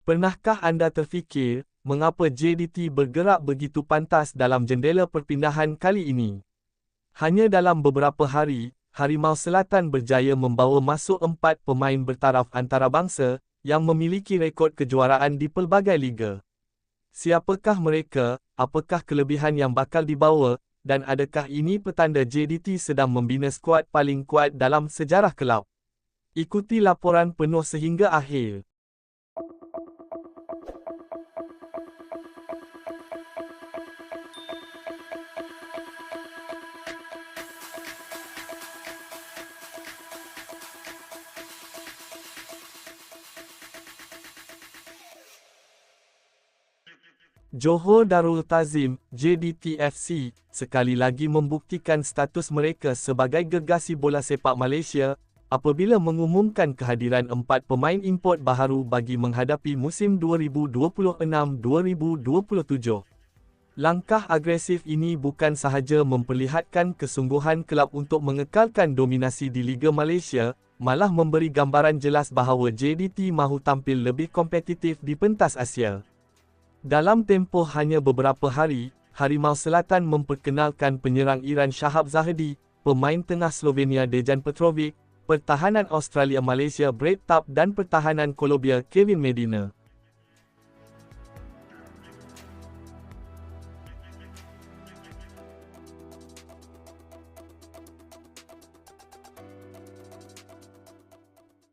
Pernahkah anda terfikir, mengapa JDT bergerak begitu pantas dalam jendela perpindahan kali ini? Hanya dalam beberapa hari, Harimau Selatan berjaya membawa masuk 4 pemain bertaraf antarabangsa yang memiliki rekod kejuaraan di pelbagai liga. Siapakah mereka, apakah kelebihan yang bakal dibawa, dan adakah ini petanda JDT sedang membina skuad paling kuat dalam sejarah kelab? Ikuti laporan penuh sehingga akhir. Johor Darul Ta'zim, JDT-FC, sekali lagi membuktikan status mereka sebagai gergasi bola sepak Malaysia, apabila mengumumkan kehadiran 4 pemain import baharu bagi menghadapi musim 2026-2027. Langkah agresif ini bukan sahaja memperlihatkan kesungguhan kelab untuk mengekalkan dominasi di Liga Malaysia, malah memberi gambaran jelas bahawa JDT mahu tampil lebih kompetitif di pentas Asia. Dalam tempoh hanya beberapa hari, Harimau Selatan memperkenalkan penyerang Iran Shahab Zahedi, pemain tengah Slovenia Dejan Petrovic, pertahanan Australia Malaysia Brett Tapp dan pertahanan Kolombia Kevin Medina.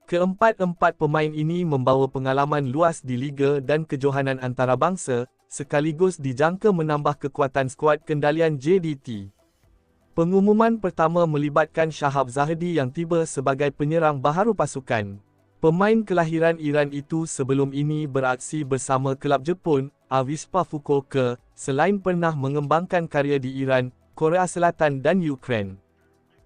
Keempat-empat pemain ini membawa pengalaman luas di liga dan kejohanan antarabangsa, sekaligus dijangka menambah kekuatan skuad kendalian JDT. Pengumuman pertama melibatkan Shahab Zahedi yang tiba sebagai penyerang baharu pasukan. Pemain kelahiran Iran itu sebelum ini beraksi bersama kelab Jepun, Avispa Fukuoka, selain pernah mengembangkan karya di Iran, Korea Selatan dan Ukraine.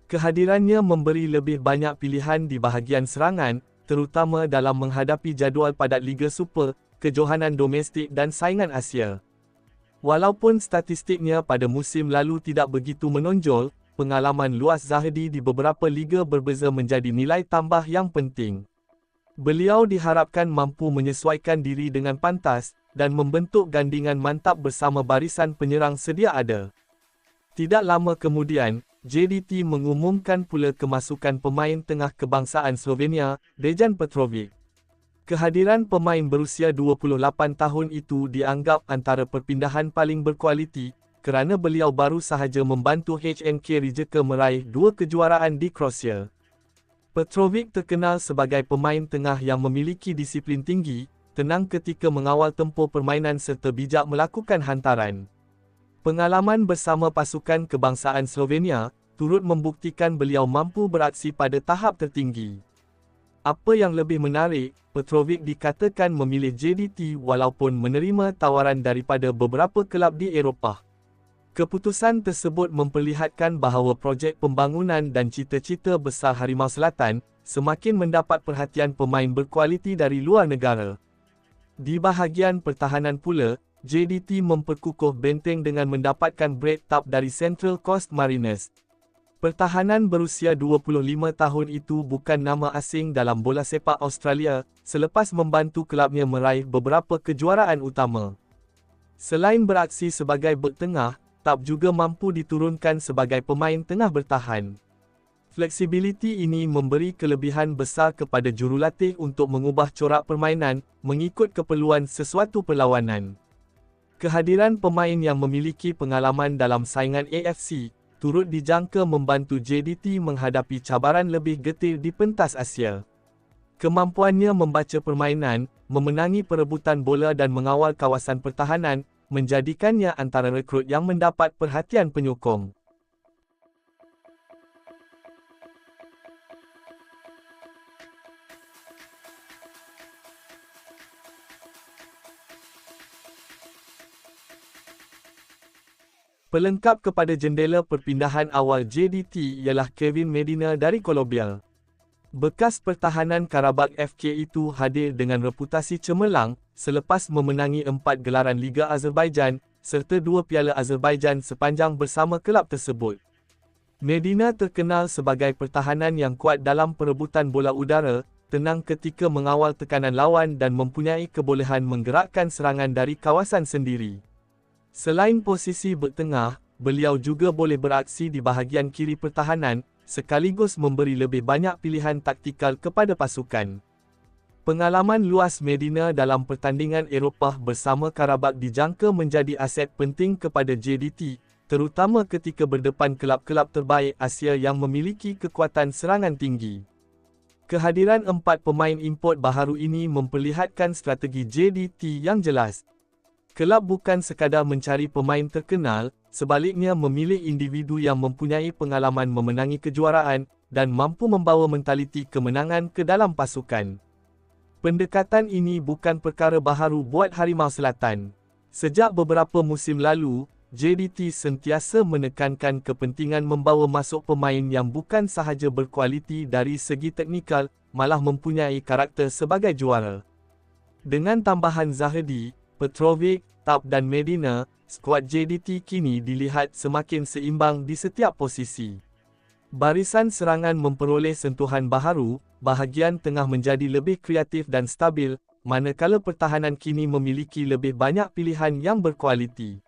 Kehadirannya memberi lebih banyak pilihan di bahagian serangan, terutama dalam menghadapi jadual padat Liga Super, kejohanan domestik dan saingan Asia. Walaupun statistiknya pada musim lalu tidak begitu menonjol, pengalaman luas Zahedi di beberapa liga berbeza menjadi nilai tambah yang penting. Beliau diharapkan mampu menyesuaikan diri dengan pantas, dan membentuk gandingan mantap bersama barisan penyerang sedia ada. Tidak lama kemudian, JDT mengumumkan pula kemasukan pemain tengah kebangsaan Slovenia, Dejan Petrovic. Kehadiran pemain berusia 28 tahun itu dianggap antara perpindahan paling berkualiti, kerana beliau baru sahaja membantu HNK Rijeka meraih 2 kejuaraan di Kroasia. Petrovic terkenal sebagai pemain tengah yang memiliki disiplin tinggi, tenang ketika mengawal tempo permainan serta bijak melakukan hantaran. Pengalaman bersama pasukan kebangsaan Slovenia turut membuktikan beliau mampu beraksi pada tahap tertinggi. Apa yang lebih menarik, Petrovic dikatakan memilih JDT walaupun menerima tawaran daripada beberapa kelab di Eropah. Keputusan tersebut memperlihatkan bahawa projek pembangunan dan cita-cita besar Harimau Selatan semakin mendapat perhatian pemain berkualiti dari luar negara. Di bahagian pertahanan pula, JDT memperkukuh benteng dengan mendapatkan Brett Tapp dari Central Coast Mariners. Pertahanan berusia 25 tahun itu bukan nama asing dalam bola sepak Australia, selepas membantu kelabnya meraih beberapa kejuaraan utama. Selain beraksi sebagai bek tengah, Tapp juga mampu diturunkan sebagai pemain tengah bertahan. Fleksibiliti ini memberi kelebihan besar kepada jurulatih untuk mengubah corak permainan, mengikut keperluan sesuatu perlawanan. Kehadiran pemain yang memiliki pengalaman dalam saingan AFC, turut dijangka membantu JDT menghadapi cabaran lebih getir di pentas Asia. Kemampuannya membaca permainan, memenangi perebutan bola dan mengawal kawasan pertahanan, menjadikannya antara rekrut yang mendapat perhatian penyokong. Pelengkap kepada jendela perpindahan awal JDT ialah Kevin Medina dari Kolombia. Bekas pertahanan Karabakh FK itu hadir dengan reputasi cemerlang, selepas memenangi 4 gelaran Liga Azerbaijan, serta 2 Piala Azerbaijan sepanjang bersama kelab tersebut. Medina terkenal sebagai pertahanan yang kuat dalam perebutan bola udara, tenang ketika mengawal tekanan lawan dan mempunyai kebolehan menggerakkan serangan dari kawasan sendiri. Selain posisi bek tengah, beliau juga boleh beraksi di bahagian kiri pertahanan, sekaligus memberi lebih banyak pilihan taktikal kepada pasukan. Pengalaman luas Medina dalam pertandingan Eropah bersama Karabakh dijangka menjadi aset penting kepada JDT, terutama ketika berdepan kelab-kelab terbaik Asia yang memiliki kekuatan serangan tinggi. Kehadiran 4 pemain import baharu ini memperlihatkan strategi JDT yang jelas. Kelab bukan sekadar mencari pemain terkenal, sebaliknya memilih individu yang mempunyai pengalaman memenangi kejuaraan dan mampu membawa mentaliti kemenangan ke dalam pasukan. Pendekatan ini bukan perkara baharu buat Harimau Selatan. Sejak beberapa musim lalu, JDT sentiasa menekankan kepentingan membawa masuk pemain yang bukan sahaja berkualiti dari segi teknikal, malah mempunyai karakter sebagai juara. Dengan tambahan Zahedi, Petrovic, Tab dan Medina, skuad JDT kini dilihat semakin seimbang di setiap posisi. Barisan serangan memperoleh sentuhan baharu, bahagian tengah menjadi lebih kreatif dan stabil, manakala pertahanan kini memiliki lebih banyak pilihan yang berkualiti.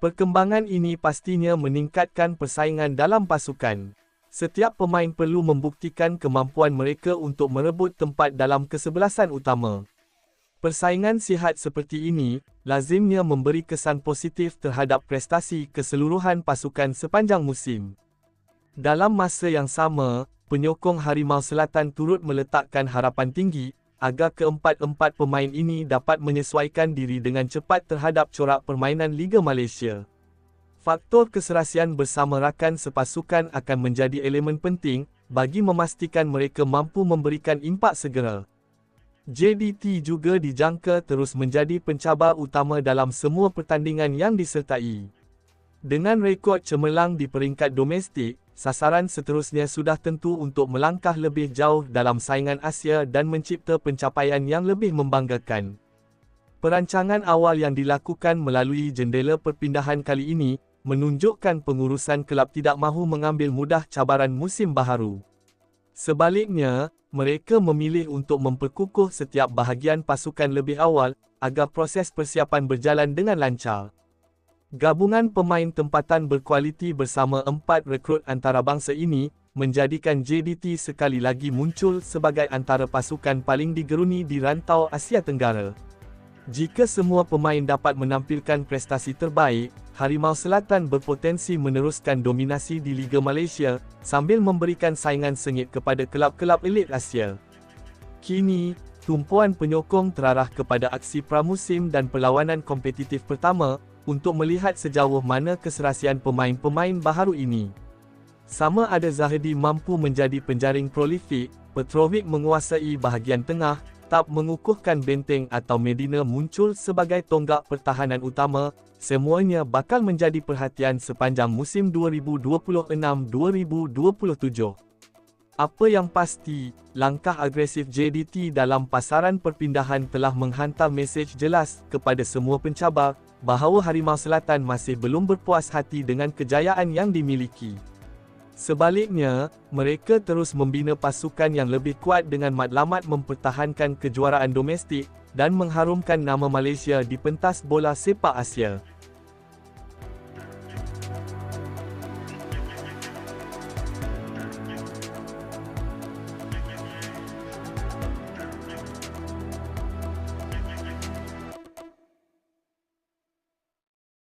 Perkembangan ini pastinya meningkatkan persaingan dalam pasukan. Setiap pemain perlu membuktikan kemampuan mereka untuk merebut tempat dalam kesebelasan utama. Persaingan sihat seperti ini, lazimnya memberi kesan positif terhadap prestasi keseluruhan pasukan sepanjang musim. Dalam masa yang sama, penyokong Harimau Selatan turut meletakkan harapan tinggi agar keempat-empat pemain ini dapat menyesuaikan diri dengan cepat terhadap corak permainan Liga Malaysia. Faktor keserasian bersama rakan sepasukan akan menjadi elemen penting bagi memastikan mereka mampu memberikan impak segera. JDT juga dijangka terus menjadi pencabar utama dalam semua pertandingan yang disertai. Dengan rekod cemerlang di peringkat domestik, sasaran seterusnya sudah tentu untuk melangkah lebih jauh dalam saingan Asia dan mencipta pencapaian yang lebih membanggakan. Perancangan awal yang dilakukan melalui jendela perpindahan kali ini, menunjukkan pengurusan kelab tidak mahu mengambil mudah cabaran musim baharu. Sebaliknya, mereka memilih untuk memperkukuh setiap bahagian pasukan lebih awal, agar proses persiapan berjalan dengan lancar. Gabungan pemain tempatan berkualiti bersama 4 rekrut antarabangsa ini, menjadikan JDT sekali lagi muncul sebagai antara pasukan paling digeruni di rantau Asia Tenggara. Jika semua pemain dapat menampilkan prestasi terbaik, Harimau Selatan berpotensi meneruskan dominasi di Liga Malaysia, sambil memberikan saingan sengit kepada kelab-kelab elit Asia. Kini, tumpuan penyokong terarah kepada aksi pramusim dan perlawanan kompetitif pertama, untuk melihat sejauh mana keserasian pemain-pemain baharu ini. Sama ada Zahedi mampu menjadi penjaring prolifik, Petrovic menguasai bahagian tengah, Tab mengukuhkan benteng atau Medina muncul sebagai tonggak pertahanan utama, semuanya bakal menjadi perhatian sepanjang musim 2026-2027. Apa yang pasti, langkah agresif JDT dalam pasaran perpindahan telah menghantar mesej jelas kepada semua pencabar, bahawa Harimau Selatan masih belum berpuas hati dengan kejayaan yang dimiliki. Sebaliknya, mereka terus membina pasukan yang lebih kuat dengan matlamat mempertahankan kejuaraan domestik dan mengharumkan nama Malaysia di pentas bola sepak Asia.